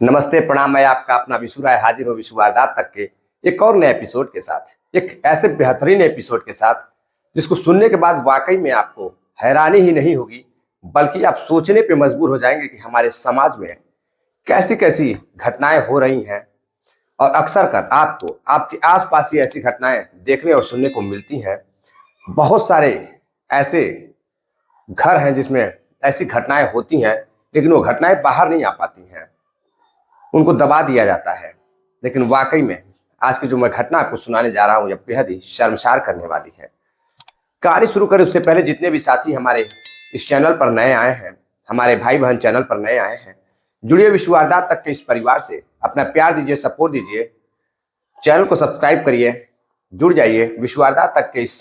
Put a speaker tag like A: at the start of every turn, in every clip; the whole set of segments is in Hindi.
A: नमस्ते प्रणाम। मैं आपका अपना विशु राय हाजिर हूँ विशु वारदात तक के एक और नए एपिसोड के साथ, एक ऐसे बेहतरीन एपिसोड के साथ जिसको सुनने के बाद वाकई में आपको हैरानी ही नहीं होगी बल्कि आप सोचने पे मजबूर हो जाएंगे कि हमारे समाज में कैसी कैसी घटनाएं हो रही हैं। और अक्सर कर आपको आपके आसपास ही ऐसी घटनाएं देखने और सुनने को मिलती हैं। बहुत सारे ऐसे घर हैं जिसमें ऐसी घटनाएं होती हैं, लेकिन वो घटनाएं बाहर नहीं आ पाती हैं, उनको दबा दिया जाता है। लेकिन वाकई में आज की जो मैं घटना आपको सुनाने जा रहा हूं, यह बेहद ही शर्मसार करने वाली है। कहानी शुरू करें उससे पहले जितने भी साथी हमारे इस चैनल पर नए आए हैं, हमारे भाई बहन चैनल पर नए आए हैं, जुड़िए विशु वारदात तक के इस परिवार से। अपना प्यार दीजिए, सपोर्ट दीजिए, चैनल को सब्सक्राइब करिए, जुड़ जाइए विशु वारदात तक के इस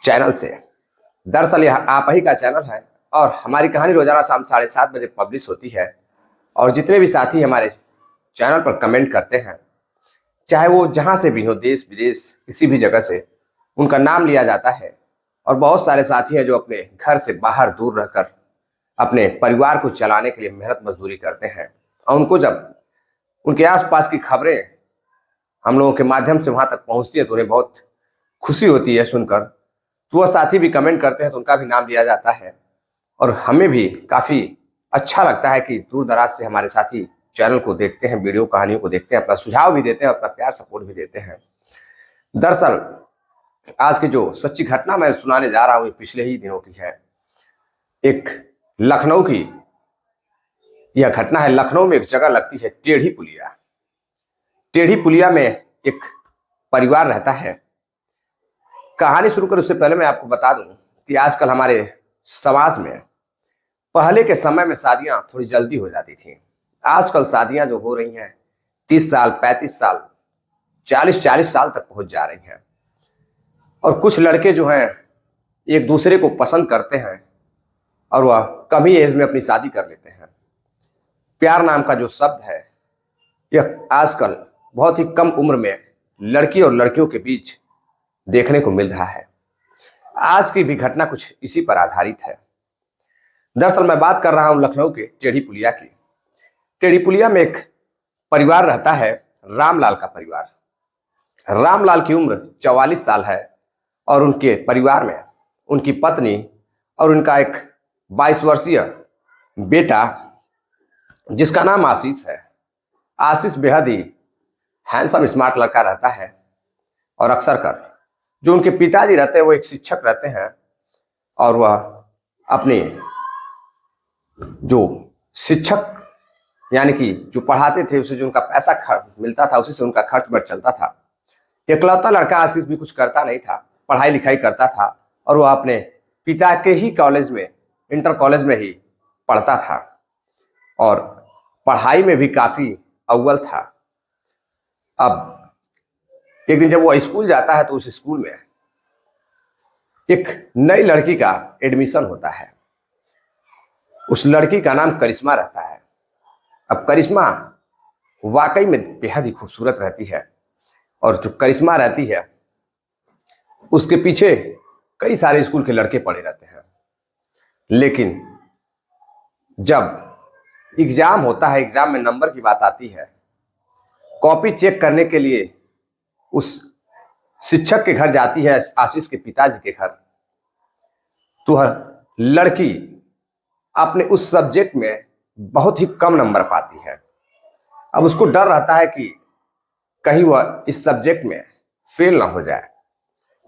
A: चैनल से। दरअसल यह आप ही का चैनल है और हमारी कहानी रोजाना शाम 7:30 बजे पब्लिश होती है। और जितने भी साथी हमारे चैनल पर कमेंट करते हैं, चाहे वो जहां से भी हो, देश विदेश किसी भी जगह से, उनका नाम लिया जाता है। और बहुत सारे साथी हैं जो अपने घर से बाहर दूर रहकर अपने परिवार को चलाने के लिए मेहनत मजदूरी करते हैं। और उनको जब उनके आसपास की खबरें हम लोगों के माध्यम से वहां तक पहुंचती है तो उन्हें बहुत खुशी होती है सुनकर। तो वह साथी भी कमेंट करते हैं तो उनका भी नाम लिया जाता है। और हमें भी काफी अच्छा लगता है कि दूर दराज से हमारे साथी चैनल को देखते हैं, वीडियो कहानियों को देखते हैं, अपना सुझाव भी देते हैं, अपना प्यार सपोर्ट भी देते हैं। दरअसल आज की जो सच्ची घटना मैं सुनाने जा रहा हूं, ये पिछले ही दिनों की है। एक लखनऊ की यह घटना है। लखनऊ में एक जगह लगती है टेढ़ी पुलिया। टेढ़ी पुलिया में एक परिवार रहता है। कहानी शुरू करें उससे पहले मैं आपको बता दूं कि आजकल हमारे समाज में पहले के समय में शादियां थोड़ी जल्दी हो जाती थी। आजकल शादियां जो हो रही हैं 30 साल, 35 साल, 40 साल तक पहुंच जा रही हैं। और कुछ लड़के जो हैं एक दूसरे को पसंद करते हैं और वह कम ही एज में अपनी शादी कर लेते हैं। प्यार नाम का जो शब्द है, यह आजकल बहुत ही कम उम्र में लड़की और लड़कियों के बीच देखने को मिल रहा है। आज की भी घटना कुछ इसी पर आधारित है। दरअसल मैं बात कर रहा हूं लखनऊ के टेढ़ी पुलिया की। टेढ़ी पुलिया में एक परिवार रहता है, रामलाल का परिवार। रामलाल की उम्र 44 साल है और उनके परिवार में उनकी पत्नी और उनका एक 22 वर्षीय बेटा जिसका नाम आशीष है। आशीष बेहद ही हैंडसम स्मार्ट लड़का रहता है। और अक्सर कर जो उनके पिताजी रहते हैं वो एक शिक्षक रहते हैं और वह अपने जो शिक्षक यानी कि जो पढ़ाते थे उसे जो उनका पैसा मिलता था उसी से उनका खर्च बट चलता था। इकलौता लड़का आशीष भी कुछ करता नहीं था, पढ़ाई लिखाई करता था और वह अपने पिता के ही कॉलेज में, इंटर कॉलेज में ही पढ़ता था और पढ़ाई में भी काफी अव्वल था। अब एक दिन जब वो स्कूल जाता है तो उस स्कूल में एक नई लड़की का एडमिशन होता है। उस लड़की का नाम करिश्मा रहता है। अब करिश्मा वाकई में बेहद ही खूबसूरत रहती है और जो करिश्मा रहती है उसके पीछे कई सारे स्कूल के लड़के पड़े रहते हैं। लेकिन जब एग्जाम होता है, एग्जाम में नंबर की बात आती है, कॉपी चेक करने के लिए उस शिक्षक के घर जाती है, आशीष के पिताजी के घर, तो वह लड़की अपने उस सब्जेक्ट में बहुत ही कम नंबर पाती है। अब उसको डर रहता है कि कहीं वह इस सब्जेक्ट में फेल ना हो जाए।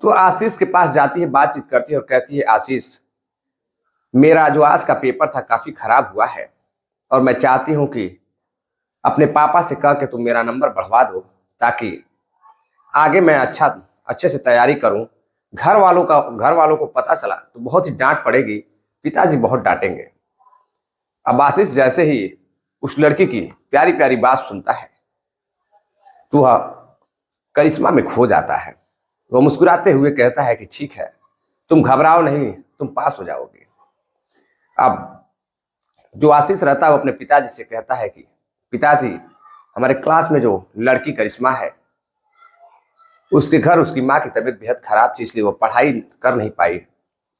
A: तो आशीष के पास जाती है, बातचीत करती है और कहती है, आशीष मेरा जो आज का पेपर था काफी खराब हुआ है और मैं चाहती हूं कि अपने पापा से कह के तुम मेरा नंबर बढ़वा दो ताकि आगे मैं अच्छे से तैयारी करूं। घर वालों को पता चला तो बहुत ही डांट पड़ेगी, पिताजी बहुत डांटेंगे। अब आशीष जैसे ही उस लड़की की प्यारी प्यारी बात सुनता है तो वह करिश्मा में खो जाता है। वह मुस्कुराते हुए कहता है कि ठीक है, तुम घबराओ नहीं, तुम पास हो जाओगे। अब जो आशीष रहता है वो अपने पिताजी से कहता है कि पिताजी, हमारे क्लास में जो लड़की करिश्मा है उसके घर उसकी माँ की तबीयत बेहद खराब थी, इसलिए वो पढ़ाई कर नहीं पाई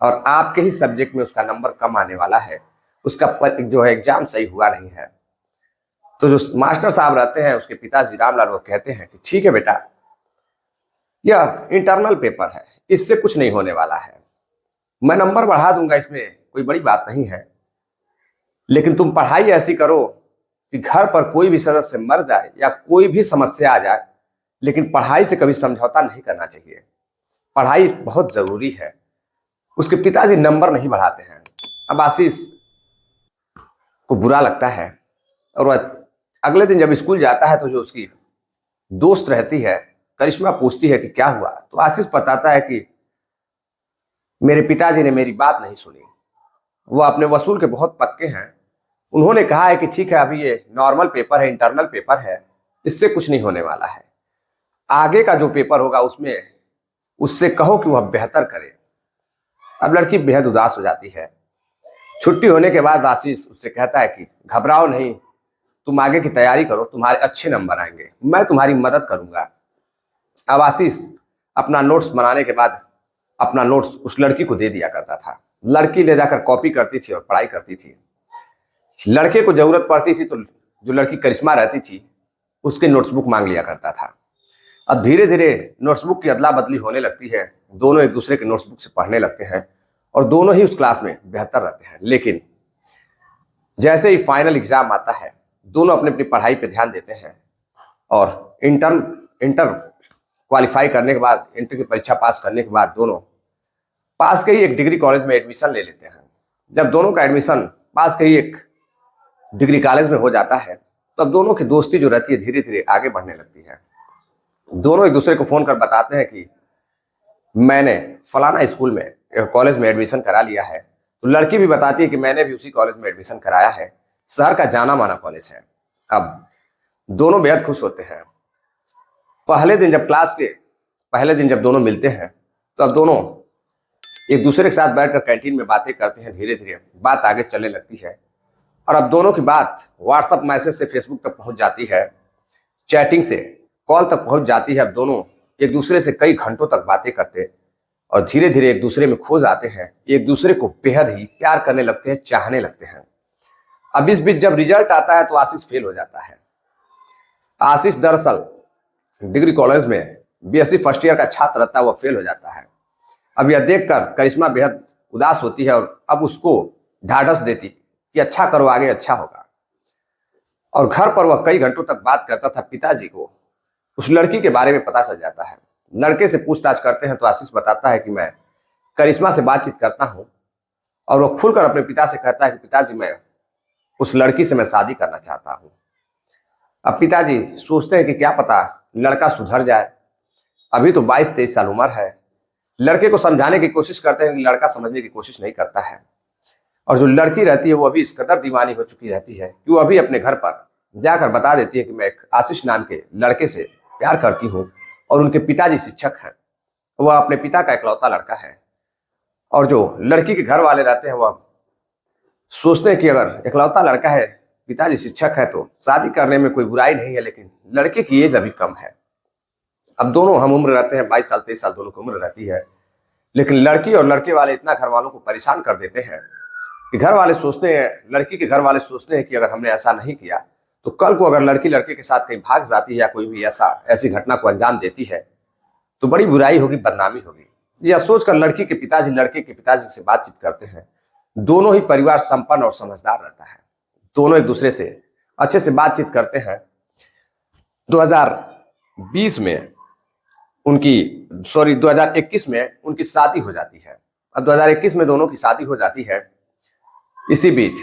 A: और आपके ही सब्जेक्ट में उसका नंबर कम आने वाला है। उसका जो है एग्जाम सही हुआ नहीं है। तो जो मास्टर साहब रहते हैं उसके पिताजी रामलाल वो कहते हैं कि ठीक है बेटा, यह इंटरनल पेपर है, इससे कुछ नहीं होने वाला है, मैं नंबर बढ़ा दूंगा, इसमें कोई बड़ी बात नहीं है, लेकिन तुम पढ़ाई ऐसी करो कि घर पर कोई भी सदस्य मर जाए या कोई भी समस्या आ जाए, लेकिन पढ़ाई से कभी समझौता नहीं करना चाहिए, पढ़ाई बहुत जरूरी है। उसके पिताजी नंबर नहीं बढ़ाते हैं। अब आशीष को बुरा लगता है और वह अगले दिन जब स्कूल जाता है तो जो उसकी दोस्त रहती है करिश्मा पूछती है कि क्या हुआ, तो आशीष बताता है कि मेरे पिताजी ने मेरी बात नहीं सुनी, वो अपने वसूल के बहुत पक्के हैं, उन्होंने कहा है कि ठीक है अभी ये नॉर्मल पेपर है, इंटरनल पेपर है, इससे कुछ नहीं होने वाला है, आगे का जो पेपर होगा उसमें उससे कहो कि वह बेहतर करे। अब लड़की बेहद उदास हो जाती है। छुट्टी होने के बाद आशीष उससे कहता है कि घबराओ नहीं, तुम आगे की तैयारी करो, तुम्हारे अच्छे नंबर आएंगे, मैं तुम्हारी मदद करूंगा। अब आशीष अपना नोट्स बनाने के बाद अपना नोट्स उस लड़की को दे दिया करता था। लड़की ले जाकर कॉपी करती थी और पढ़ाई करती थी। लड़के को जरूरत पड़ती थी तो जो लड़की करिश्मा रहती थी उसके नोट्सबुक मांग लिया करता था। अब धीरे धीरे नोट्सबुक की अदला बदली होने लगती है, दोनों एक दूसरे के नोट्सबुक से पढ़ने लगते हैं और दोनों ही उस क्लास में बेहतर रहते हैं। लेकिन जैसे ही फाइनल एग्जाम आता है दोनों अपनी अपनी पढ़ाई पे ध्यान देते हैं और इंटर क्वालिफाई करने के बाद, इंटर की परीक्षा पास करने के बाद दोनों पास के ही एक डिग्री कॉलेज में एडमिशन ले लेते हैं। जब दोनों का एडमिशन पास के ही एक डिग्री कॉलेज में हो जाता है तब दोनों की दोस्ती जो रहती है धीरे धीरे आगे बढ़ने लगती है। दोनों एक दूसरे को फोन कर बताते हैं कि मैंने फलाना स्कूल में कॉलेज में एडमिशन करा लिया है, तो लड़की भी बताती है कि मैंने भी उसी कॉलेज में एडमिशन कराया है, शहर का जाना माना कॉलेज है। अब दोनों बेहद खुश होते हैं। पहले दिन जब दोनों मिलते हैं तो अब दोनों एक दूसरे के साथ बैठकर कैंटीन में बातें करते हैं। धीरे धीरे बात आगे चलने लगती है और अब दोनों की बात व्हाट्सएप मैसेज से फेसबुक तक पहुंच जाती है, चैटिंग से कॉल तक पहुंच जाती है। अब दोनों एक दूसरे से कई घंटों तक बातें करते और धीरे धीरे एक दूसरे में खो जाते हैं, एक दूसरे को बेहद ही प्यार करने लगते हैं, चाहने लगते हैं। अब इस बीच जब रिजल्ट आता है तो आशीष फेल हो जाता है। आशीष दरअसल डिग्री कॉलेज में बीएससी फर्स्ट ईयर का छात्र रहता है, वह फेल हो जाता है। अब यह देखकर करिश्मा बेहद उदास होती है और अब उसको ढाढ़स देती कि अच्छा करो, आगे अच्छा होगा। और घर पर वह कई घंटों तक बात करता था। पिताजी को उस लड़की के बारे में पता चल जाता है। लड़के से पूछताछ करते हैं तो आशीष बताता है कि मैं करिश्मा से बातचीत करता हूं और वह खुलकर अपने पिता से कहता है कि पिताजी मैं उस लड़की से मैं शादी करना चाहता हूं। अब पिताजी सोचते हैं कि क्या पता लड़का सुधर जाए, अभी तो 22-23 साल उम्र है। लड़के को समझाने की कोशिश करते हैं कि लड़का समझने की कोशिश नहीं करता है और जो लड़की रहती है वो अभी इस कदर दीवानी हो चुकी रहती है कि वो अभी अपने घर पर जाकर बता देती है कि मैं एक आशीष नाम के लड़के से प्यार करती हूँ और उनके पिताजी शिक्षक हैं, वह अपने पिता का इकलौता लड़का है। और जो लड़की के घर वाले रहते हैं वह सोचते हैं कि अगर इकलौता लड़का है, पिताजी शिक्षक है तो शादी करने में कोई बुराई नहीं है, लेकिन लड़के की एज अभी कम है। अब दोनों हम उम्र रहते हैं, 22 साल 23 साल दोनों की उम्र रहती है, लेकिन लड़की और लड़के वाले इतना घर वालों को परेशान कर देते हैं कि घर वाले सोचते हैं, लड़की के घर वाले सोचते हैं कि अगर हमने ऐसा नहीं किया तो कल को अगर लड़की लड़के के साथ कहीं भाग जाती है या कोई भी ऐसी घटना को अंजाम देती है तो बड़ी बुराई होगी, बदनामी होगी। यह सोचकर लड़की के पिताजी लड़के के पिताजी से बातचीत करते हैं। दोनों ही परिवार संपन्न और समझदार रहता है, दोनों एक दूसरे से अच्छे से बातचीत करते हैं। 2021 में उनकी शादी हो जाती है। अब 2021 में दोनों की शादी हो जाती है। इसी बीच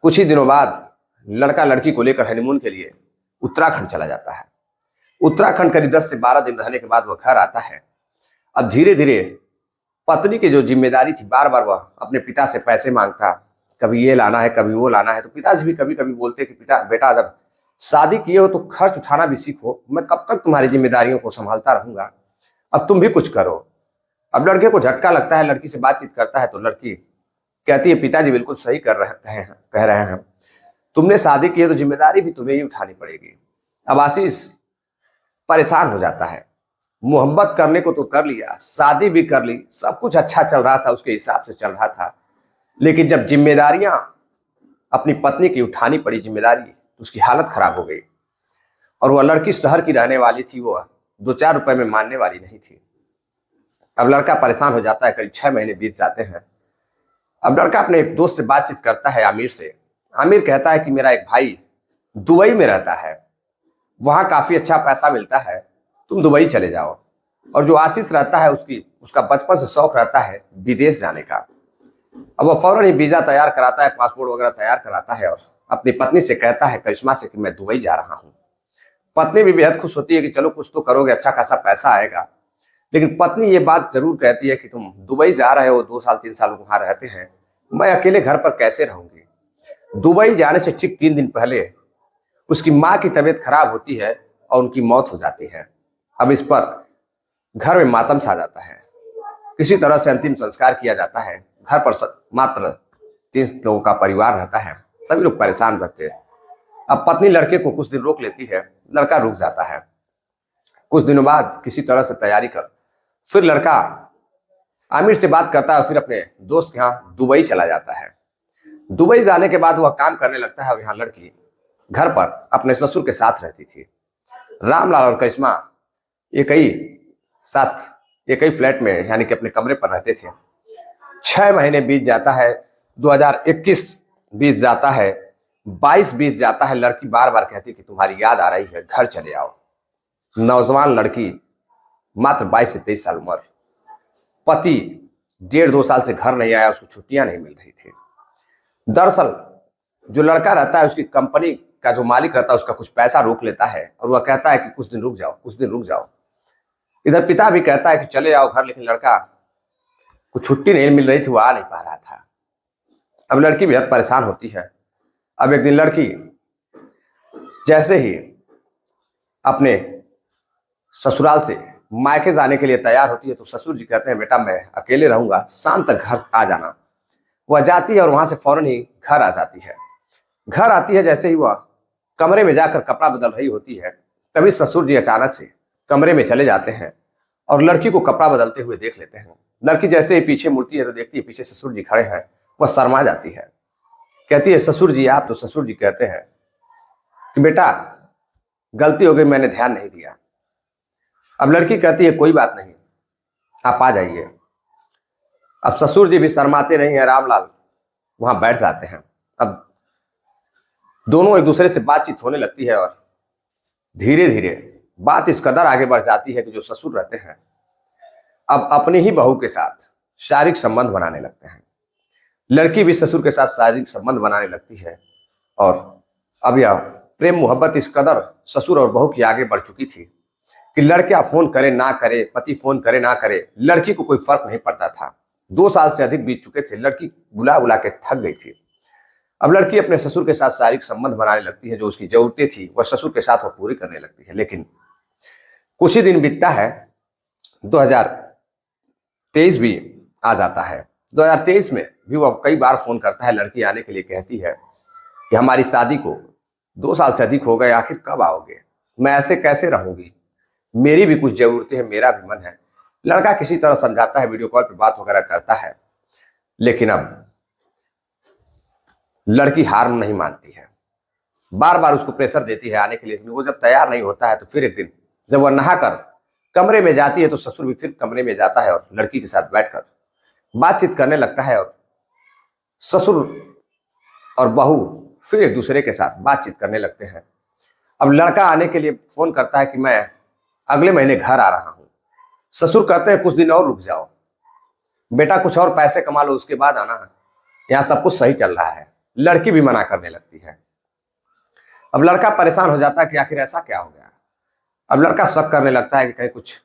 A: कुछ ही दिनों बाद लड़का लड़की को लेकर हनीमून के लिए उत्तराखंड चला जाता है। उत्तराखंड करीब 10 से 12 दिन रहने के बाद वह घर आता है। अब धीरे धीरे पत्नी की जो जिम्मेदारी थी, बार बार वह अपने पिता से पैसे मांगता, कभी ये लाना है कभी वो लाना है, तो पिताजी भी कभी कभी बोलते कि बेटा जब शादी किए हो तो खर्च उठाना भी सीखो, मैं कब तक तुम्हारी जिम्मेदारियों को संभालता रहूंगा, अब तुम भी कुछ करो। अब लड़के को झटका लगता है, लड़की से बातचीत करता है तो लड़की कहती है पिताजी बिल्कुल सही कह रहे हैं, तुमने शादी की है तो जिम्मेदारी भी तुम्हें ही उठानी पड़ेगी। अब आशीष परेशान हो जाता है, मोहब्बत करने को तो कर लिया, शादी भी कर ली, सब कुछ अच्छा चल रहा था, उसके हिसाब से चल रहा था, लेकिन जब जिम्मेदारियां अपनी पत्नी की उठानी पड़ी जिम्मेदारी, तो उसकी हालत खराब हो गई। और वह लड़की शहर की रहने वाली थी, वो 2-4 रुपए में मानने वाली नहीं थी। अब लड़का परेशान हो जाता है, करीब 6 महीने बीत जाते हैं। अब लड़का अपने एक दोस्त से बातचीत करता है, आमिर से। आमिर कहता है कि मेरा एक भाई दुबई में रहता है, वहां काफी अच्छा पैसा मिलता है, तुम दुबई चले जाओ। और जो आशीष रहता है, उसका बचपन से शौक रहता है विदेश जाने का। अब वह फौरन ही वीजा तैयार कराता है, पासपोर्ट वगैरह तैयार कराता है और अपनी पत्नी से कहता है, करिश्मा से, कि मैं दुबई जा रहा हूँ। पत्नी भी बेहद खुश होती है कि चलो कुछ तो करोगे, अच्छा खासा पैसा आएगा। लेकिन पत्नी ये बात जरूर कहती है कि तुम दुबई जा रहे हो, 2 साल 3 साल वहां रहते हैं, मैं अकेले घर पर कैसे रहूंगी। दुबई जाने से ठीक 3 दिन पहले उसकी माँ की तबीयत खराब होती है और उनकी मौत हो जाती है। अब इस पर घर में मातम छा जाता है। किसी तरह से अंतिम संस्कार किया जाता है। घर पर मात्र 3 लोगों का परिवार रहता है, सभी लोग परेशान रहते हैं। अब पत्नी लड़के को कुछ दिन रोक लेती है, लड़का रुक जाता है। कुछ दिनों बाद किसी तरह से तैयारी कर फिर लड़का आमिर से बात करता है और फिर अपने दोस्त के यहाँ दुबई चला जाता है। दुबई जाने के बाद वह काम करने लगता है और यहाँ लड़की घर पर अपने ससुर के साथ रहती थी। रामलाल और करिश्मा एक ही फ्लैट में, यानी कि अपने कमरे पर रहते थे। 6 महीने बीत जाता है, 2021 बीत जाता है, 22 बीत जाता है। लड़की बार बार कहती कि तुम्हारी याद आ रही है, घर चले आओ। नौजवान लड़की, मात्र 22 से 23 साल उम्र। पति 1.5-2 साल से घर नहीं आया, उसको छुट्टियां नहीं मिल रही थी। दरअसल जो लड़का रहता है, उसकी कंपनी का जो मालिक रहता है, उसका कुछ पैसा रोक लेता है और वह कहता है कि कुछ दिन रुक जाओ, कुछ दिन रुक जाओ। इधर पिता भी कहता है कि चले आओ घर, लेकिन लड़का को छुट्टी नहीं मिल रही थी, वो आ नहीं पा रहा था। अब लड़की बेहद परेशान होती है। अब एक दिन लड़की जैसे ही अपने ससुराल से मायके जाने के लिए तैयार होती है, तो ससुर जी कहते हैं, बेटा मैं अकेले रहूंगा, शाम तक घर आ जाना। वह जाती है और वहां से फौरन ही घर आ जाती है। घर आती है, जैसे ही वह कमरे में जाकर कपड़ा बदल रही होती है, तभी ससुर जी अचानक से कमरे में चले जाते हैं और लड़की को कपड़ा बदलते हुए देख लेते हैं। लड़की जैसे ही पीछे मुड़ती है तो देखती है पीछे ससुर जी खड़े हैं। वह शर्मा जाती है, कहती है, ससुर जी आप? तो ससुर जी कहते हैं कि बेटा गलती हो गई, मैंने ध्यान नहीं दिया। अब लड़की कहती है, कोई बात नहीं, आप आ जाइए। अब ससुर जी भी शर्माते नहीं है, रामलाल वहां बैठ जाते हैं। अब दोनों एक दूसरे से बातचीत होने लगती है और धीरे धीरे बात इस कदर आगे बढ़ जाती है कि जो ससुर रहते हैं अब अपनी ही बहू के साथ शारीरिक संबंध बनाने लगते हैं। लड़की भी ससुर के साथ शारीरिक संबंध बनाने लगती है और अब यह प्रेम मोहब्बत इस कदर ससुर और बहू की आगे बढ़ चुकी थी कि लड़का फोन करे ना करे, पति फोन करे ना करे, लड़की को कोई फर्क नहीं पड़ता था। 2 साल से अधिक बीत चुके थे, लड़की बुला बुला के थक गई थी। अब लड़की अपने ससुर के साथ शारीरिक संबंध बनाने लगती है। जो उसकी जरूरतें थी वह ससुर के साथ वो पूरी करने लगती है। लेकिन कुछ ही दिन बीतता है, 2023 भी आ जाता है। 2023 में भी वह कई बार फोन करता है, लड़की आने के लिए कहती है कि हमारी शादी को 2 साल से अधिक हो गए, आखिर कब आओगे, मैं ऐसे कैसे रहूंगी, मेरी भी कुछ जरूरतें हैं, मेरा भी मन है। लड़का किसी तरह समझाता है, वीडियो कॉल पे बात वगैरह करता है, लेकिन अब लड़की हार नहीं मानती है। बार बार उसको प्रेशर देती है आने के लिए, वो जब तैयार नहीं होता है तो फिर एक दिन जब वह नहाकर कमरे में जाती है तो ससुर भी फिर कमरे में जाता है और लड़की के साथ बैठकर बातचीत करने लगता है और ससुर और बहू फिर एक दूसरे के साथ बातचीत करने लगते हैं। अब लड़का आने के लिए फोन करता है कि मैं अगले महीने घर आ रहा हूं। ससुर कहते हैं, कुछ दिन और रुक जाओ बेटा, कुछ और पैसे कमा लो, उसके बाद आना, यहाँ सब कुछ सही चल रहा है। लड़की भी मना करने लगती है। अब लड़का परेशान हो जाता है कि आखिर ऐसा क्या हो गया। अब लड़का शक करने लगता है कि कहीं कुछ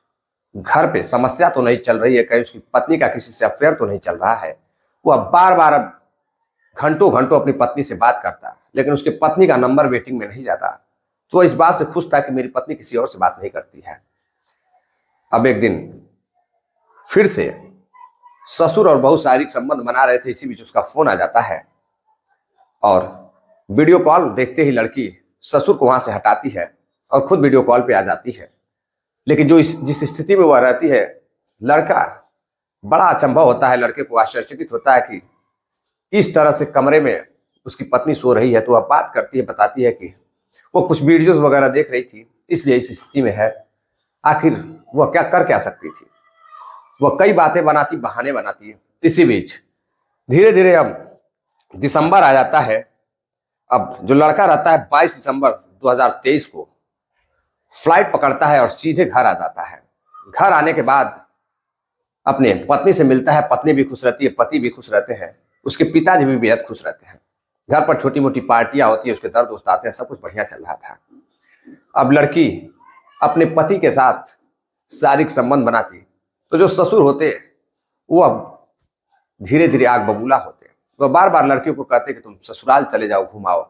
A: घर पे समस्या तो नहीं चल रही है, कहीं उसकी पत्नी का किसी से अफेयर तो नहीं चल रहा है। वह बार बार अब घंटों घंटों अपनी पत्नी से बात करता है, लेकिन उसकी पत्नी का नंबर वेटिंग में नहीं जाता। तो वह इस बात से खुश था कि मेरी पत्नी किसी और से बात नहीं करती है। अब एक दिन फिर से ससुर और बहू शारीरिक संबंध बना रहे थे, इसी बीच उसका फोन आ जाता है और वीडियो कॉल देखते ही लड़की ससुर को वहां से हटाती है और खुद वीडियो कॉल पे आ जाती है। लेकिन जिस स्थिति में वह रहती है, लड़का बड़ा अचंभव होता है, लड़के को आश्चर्यचकित होता है कि इस तरह से कमरे में उसकी पत्नी सो रही है। तो वह बात करती है, बताती है कि वो कुछ वीडियोस वगैरह देख रही थी, इसलिए इस स्थिति में है। आखिर वह क्या कर सकती थी? वह कई बातें बनाती, बहाने बनाती है। इसी बीच धीरे धीरे अब दिसंबर आ जाता है। अब जो लड़का रहता है 22 दिसंबर 2023 को फ्लाइट पकड़ता है और सीधे घर आ जाता है। घर आने के बाद अपने पत्नी से मिलता है। पत्नी भी खुश रहती है, पति भी खुश रहते हैं, उसके पिताजी भी बेहद खुश रहते हैं। घर पर छोटी मोटी पार्टियां होती है, उसके दर दोस्त आते हैं, सब कुछ बढ़िया चल रहा था। अब लड़की अपने पति के साथ शारीरिक संबंध बनाती तो जो ससुर होते वो अब धीरे धीरे आग बबूला होते। वह बार बार लड़कियों को कहते कि तुम ससुराल चले जाओ, घुमाओ,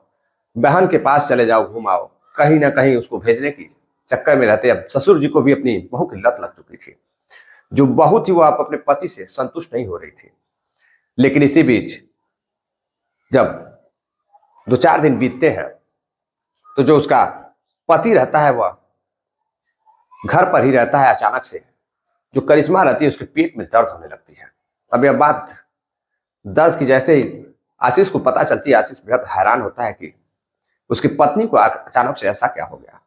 A: बहन के पास चले जाओ, घुमाओ, कहीं ना कहीं उसको भेजने की चक्कर में रहते। अब ससुर जी को भी अपनी बहू की लत लग चुकी थी। जो बहू थी वो आप अपने पति से संतुष्ट नहीं हो रही थी। लेकिन इसी बीच जब 2-4 दिन बीतते हैं तो जो उसका पति रहता है वह घर पर ही रहता है। अचानक से जो करिश्मा रहती है उसके पेट में दर्द होने लगती है। अब यह बात दर्द की जैसे ही आशीष को पता चलती है, आशीष बेहद हैरान होता है कि उसकी पत्नी को अचानक से ऐसा क्या हो गया।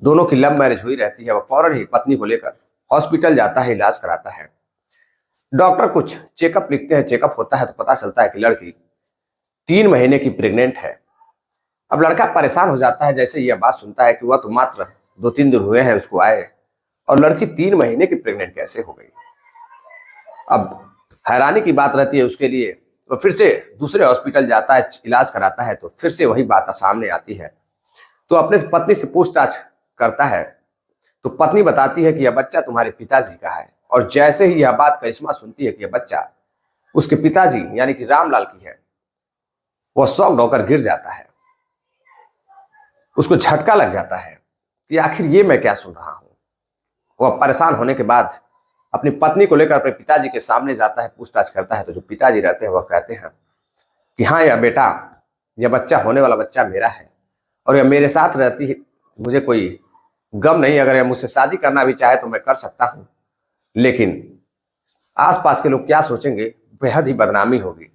A: दोनों की लव मैरिज हुई रहती है। वह फौरन ही पत्नी को लेकर हॉस्पिटल जाता है, इलाज कराता है। डॉक्टर कुछ चेकअप लिखते हैं, चेकअप होता है तो पता चलता है कि लड़की 3 महीने की प्रेग्नेंट है। अब लड़का परेशान हो जाता है जैसे यह बात सुनता है कि वह तो मात्र 2-3 दिन हुए हैं उसको आए और लड़की 3 महीने की प्रेग्नेंट कैसे हो गई। अब हैरानी की बात रहती है उसके लिए। तो फिर से दूसरे हॉस्पिटल जाता है, इलाज कराता है तो फिर से वही बात सामने आती है। तो अपने पत्नी से पूछताछ करता है तो पत्नी बताती है कि यह बच्चा तुम्हारे पिताजी का है। और जैसे ही यह बात करिश्मा सुनती है कि यह बच्चा उसके पिताजी यानी कि रामलाल की है, वह शॉक्ड होकर गिर जाता है। उसको झटका लग जाता है कि आखिर ये मैं क्या सुन रहा हूं। वह परेशान होने के बाद अपनी पत्नी को लेकर अपने पिताजी के सामने जाता है, पूछताछ करता है। तो जो पिताजी रहते हैं वह कहते हैं कि हाँ यह बेटा, यह बच्चा होने वाला बच्चा मेरा है और यह मेरे साथ रहती है, मुझे कोई गम नहीं। अगर यह मुझसे शादी करना भी चाहे तो मैं कर सकता हूं, लेकिन आसपास के लोग क्या सोचेंगे, बेहद ही बदनामी होगी।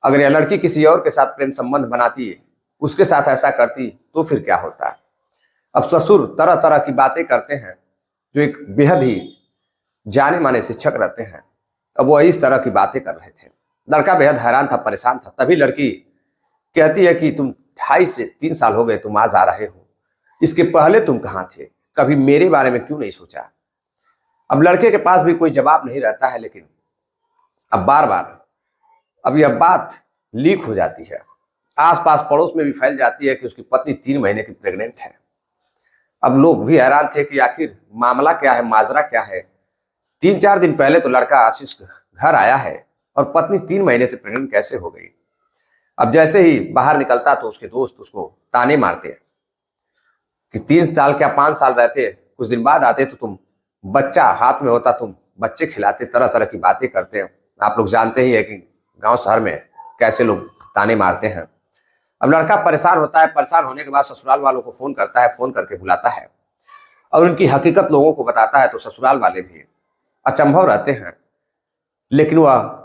A: अगर यह लड़की किसी और के साथ प्रेम संबंध बनाती है, उसके साथ ऐसा करती तो फिर क्या होता। अब ससुर तरह तरह की बातें करते हैं जो एक बेहद ही जाने माने शिक्षक रहते हैं। अब वो इस तरह की बातें कर रहे थे। लड़का बेहद हैरान था, परेशान था। तभी लड़की कहती है कि तुम 2.5 से 3 साल हो गए तुम आज आ रहे हो, इसके पहले तुम कहाँ थे, कभी मेरे बारे में क्यों नहीं सोचा। अब लड़के के पास भी कोई जवाब नहीं रहता है। लेकिन अब बार बार अब यह बात लीक हो जाती है, आसपास पड़ोस में भी फैल जाती है कि उसकी पत्नी 3 महीने की प्रेग्नेंट है। अब लोग भी हैरान थे कि आखिर मामला क्या है, माजरा क्या है। 3-4 दिन पहले तो लड़का आशीष घर आया है और पत्नी 3 महीने से प्रेग्नेंट कैसे हो गई। अब जैसे ही बाहर निकलता तो उसके दोस्त उसको ताने मारते हैं कि 3 साल क्या 5 साल रहते, कुछ दिन बाद आते तो तुम बच्चा हाथ में होता, तुम बच्चे खिलाते, तरह तरह की बातें करते हैं। आप लोग जानते ही है कि गांव शहर में कैसे लोग ताने मारते हैं। अब लड़का परेशान होता है। परेशान होने के बाद ससुराल वालों को फोन करता है, फोन करके बुलाता है और उनकी हकीकत लोगों को बताता है। तो ससुराल वाले भी अचंभव रहते हैं। लेकिन वह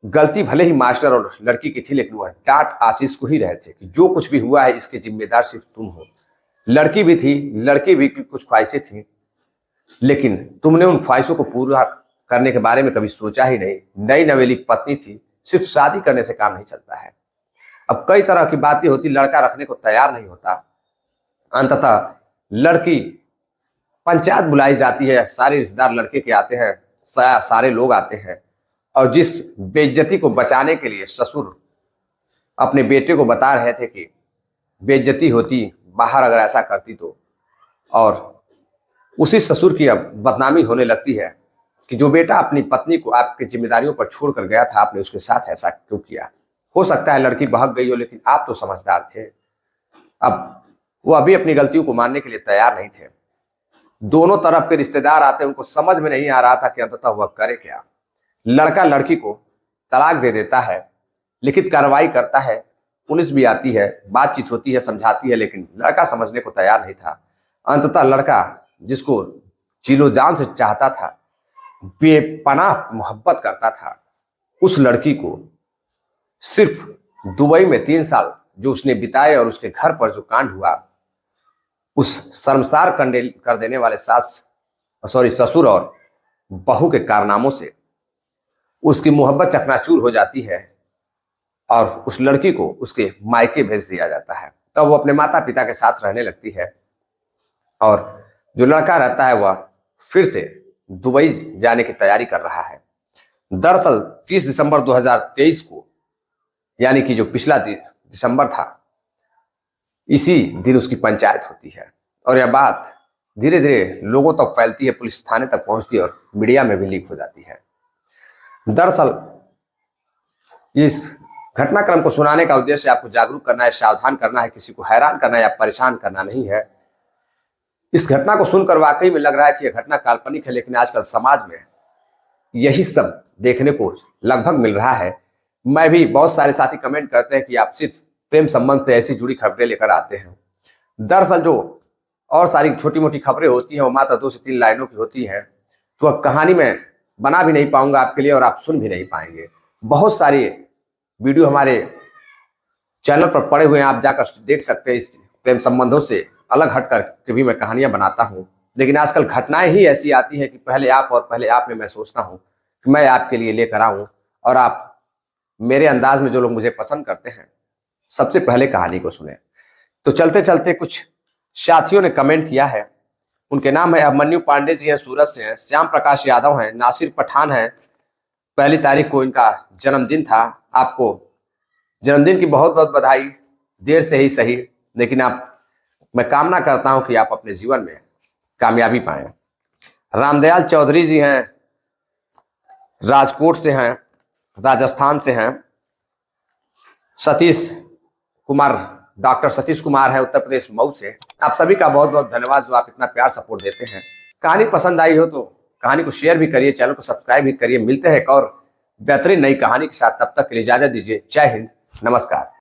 A: गलती भले ही मास्टर और लड़की की थी, लेकिन वह डांट आशीष को ही रहे थे कि जो कुछ भी हुआ है इसके जिम्मेदार सिर्फ तुम हो। लड़की भी थी, लड़की भी की कुछ ख्वाहिशें थी, लेकिन तुमने उन ख्वाहिशों को पूरा करने के बारे में कभी सोचा ही नहीं। नई नवेली पत्नी थी, सिर्फ शादी करने से काम नहीं चलता है। अब कई तरह की बातें होती, लड़का रखने को तैयार नहीं होता। अंततः लड़की पंचायत बुलाई जाती है, सारे रिश्तेदार लड़के के आते हैं, सारे लोग आते हैं। और जिस बेइज्जती को बचाने के लिए ससुर अपने बेटे को बता रहे थे कि बेइज्जती होती बाहर अगर ऐसा करती तो, और उसी ससुर की अब बदनामी होने लगती है कि जो बेटा अपनी पत्नी को आपकी जिम्मेदारियों पर छोड़कर गया था, आपने उसके साथ ऐसा क्यों किया। हो सकता है लड़की बहक गई हो, लेकिन आप तो समझदार थे। अब वो अभी अपनी गलतियों को मानने के लिए तैयार नहीं थे। दोनों तरफ के रिश्तेदार आते, उनको समझ में नहीं आ रहा था कि अंततः वह करे क्या। लड़का लड़की को तलाक दे देता है, लिखित कार्रवाई करता है, पुलिस भी आती है, बातचीत होती है, समझाती है, लेकिन लड़का समझने को तैयार नहीं था। अंततः लड़का जिसको जीलो जान से चाहता था, बेपनाह मोहब्बत करता था, उस लड़की को सिर्फ दुबई में 3 साल जो उसने बिताए और उसके घर पर जो कांड हुआ, उस शर्मसार कर देने वाले ससुर और बहू के कारनामों से उसकी मोहब्बत चकनाचूर हो जाती है और उस लड़की को उसके मायके भेज दिया जाता है। तब वो अपने माता पिता के साथ रहने लगती है और जो लड़का रहता है वह फिर से दुबई जाने की तैयारी कर रहा है। दरअसल 30 दिसंबर 2023 को, यानी कि जो पिछला दिसंबर था, इसी दिन उसकी पंचायत होती है और यह बात धीरे धीरे लोगों तक फैलती है, पुलिस थाने तक पहुंचती है और मीडिया में भी लीक हो जाती है। दरअसल इस घटनाक्रम को सुनाने का उद्देश्य आपको जागरूक करना है, सावधान करना है, किसी को हैरान करना या परेशान करना नहीं है। इस घटना को सुनकर वाकई में लग रहा है कि यह घटना काल्पनिक है, लेकिन आजकल समाज में यही सब देखने को लगभग मिल रहा है। मैं भी, बहुत सारे साथी कमेंट करते हैं कि आप सिर्फ प्रेम संबंध से ऐसी जुड़ी खबरें लेकर आते हैं। दरअसल जो और सारी छोटी मोटी खबरें होती हैं वो मात्र 2 से 3 लाइनों की होती हैं, तो वह कहानी में बना भी नहीं पाऊंगा आपके लिए और आप सुन भी नहीं पाएंगे। बहुत सारी वीडियो हमारे चैनल पर पड़े हुए हैं, आप जाकर देख सकते हैं। इस प्रेम संबंधों से अलग हट कर भी मैं कहानियां बनाता हूं, लेकिन आजकल घटनाएं ही ऐसी आती हैं कि पहले आप में मैं सोचता हूं कि मैं आपके लिए लेकर आऊं और आप मेरे अंदाज में, जो लोग मुझे पसंद करते हैं, सबसे पहले कहानी को सुने। तो चलते चलते कुछ साथियों ने कमेंट किया है, उनके नाम है अभिमन्यु पांडे जी हैं, सूरत से हैं, श्याम प्रकाश यादव हैं, नासिर पठान हैं। 1 तारीख को इनका जन्मदिन था। आपको जन्मदिन की बहुत बहुत बधाई, देर से ही सही, लेकिन मैं कामना करता हूं कि आप अपने जीवन में कामयाबी पाएं। रामदयाल चौधरी जी हैं, राजकोट से हैं, राजस्थान से हैं। डॉक्टर सतीश कुमार है, उत्तर प्रदेश मऊ से। आप सभी का बहुत बहुत धन्यवाद जो आप इतना प्यार सपोर्ट देते हैं। कहानी पसंद आई हो तो कहानी को शेयर भी करिए, चैनल को सब्सक्राइब भी करिए। मिलते हैं एक और बेहतरीन नई कहानी के साथ, तब तक के लिए इजाजत दीजिए। जय हिंद, नमस्कार।